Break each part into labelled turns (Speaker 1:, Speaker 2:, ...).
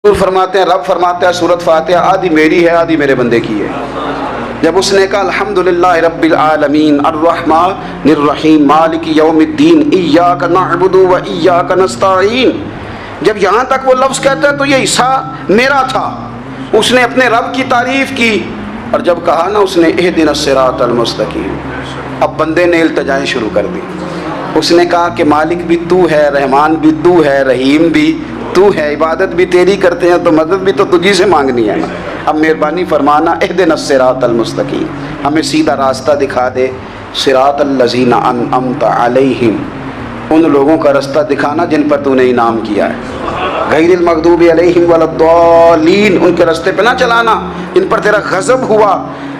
Speaker 1: فرماتے ہیں، رب فرماتا ہے سورۃ فاتحہ آدھی میری ہے آدھی میرے بندے کی ہے۔ جب اس نے کہا الحمدللہ رب العالمین الرحمن الرحیم مالک یوم الدین ایاک نعبد و ایاک نستعین، جب یہاں تک وہ لفظ کہتا ہے تو یہ حصہ میرا تھا، اس نے اپنے رب کی تعریف کی، اور جب کہا نا اس نے اہدنا الصراط المستقیم، اب بندے نے التجائیں شروع کر دی۔ اس نے کہا کہ مالک بھی تو ہے، رحمان بھی تو ہے، رحیم بھی تو ہے، عبادت بھی تیری کرتے ہیں تو مدد بھی تو تجھی سے مانگنی ہے نا، اب مہربانی فرمانا اہدنا الصراط المستقیم، ہمیں سیدھا راستہ دکھا دے، صراط الذین انعمت علیہم، ان لوگوں کا راستہ دکھانا جن پر تو نے انعام کیا ہے، غیر المغضوب علیہم ولا الضالین، ان کے راستے پہ نہ چلانا جن پر تیرا غضب ہوا،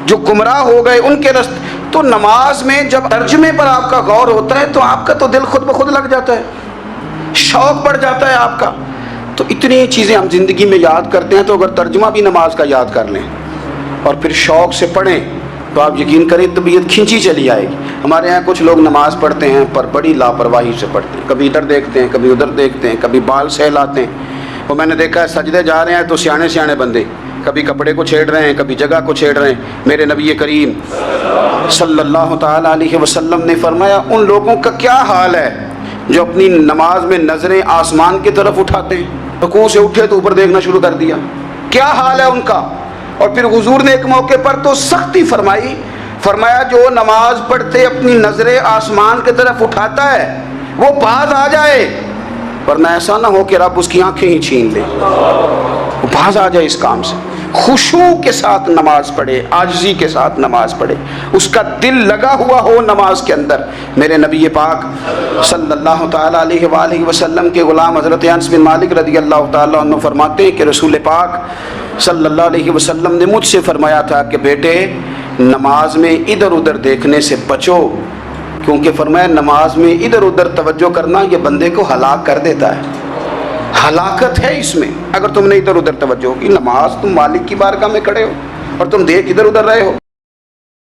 Speaker 1: جو گمراہ ہو گئے ان کے راستے۔ تو نماز میں جب ترجمے پر آپ کا غور ہوتا ہے تو آپ کا تو دل خود بخود لگ جاتا ہے، شوق بڑھ جاتا ہے آپ کا۔ تو اتنی چیزیں ہم زندگی میں یاد کرتے ہیں، تو اگر ترجمہ بھی نماز کا یاد کر لیں اور پھر شوق سے پڑھیں تو آپ یقین کریں طبیعت کھینچی چلی آئے گی۔ ہمارے یہاں کچھ لوگ نماز پڑھتے ہیں پر بڑی لاپرواہی سے پڑھتے ہیں، کبھی ادھر دیکھتے ہیں کبھی ادھر دیکھتے ہیں، کبھی بال سہلاتے ہیں۔ وہ میں نے دیکھا ہے سجدے جا رہے ہیں تو سیانے سیانے بندے کبھی کپڑے کو چھیڑ رہے ہیں کبھی جگہ کو چھیڑ رہے ہیں۔ میرے نبی کریم صلی اللہ تعالی علیہ وسلم نے فرمایا ان لوگوں کا کیا حال ہے جو اپنی نماز میں نظریں آسمان کی طرف اٹھاتے ہیں، رکوع سے اٹھے تو اوپر دیکھنا شروع کر دیا، کیا حال ہے ان کا۔ اور پھر حضور نے ایک موقع پر تو سختی فرمائی، فرمایا جو نماز پڑھتے اپنی نظریں آسمان کی طرف اٹھاتا ہے وہ باز آ جائے، ورنہ ایسا نہ ہو کہ رب اس کی آنکھیں ہی چھین لے، وہ باز آ جائے اس کام سے۔ خشوع کے ساتھ نماز پڑھے، عاجزی کے ساتھ نماز پڑھے، اس کا دل لگا ہوا ہو نماز کے اندر۔ میرے نبی پاک صلی اللہ تعالیٰ علیہ وآلہ وسلم کے غلام حضرت انس بن مالک رضی اللہ تعالیٰ عنہ فرماتے ہیں کہ رسول پاک صلی اللہ علیہ وسلم نے مجھ سے فرمایا تھا کہ بیٹے نماز میں ادھر ادھر دیکھنے سے بچو، کیونکہ فرمایا نماز میں ادھر ادھر توجہ کرنا یہ بندے کو ہلاک کر دیتا ہے، ہلاکت ہے اس میں۔ اگر تم نے ادھر ادھر توجہ کی، نماز تم مالک کی بارگاہ میں کھڑے ہو اور تم دیکھ ادھر ادھر رہے ہو۔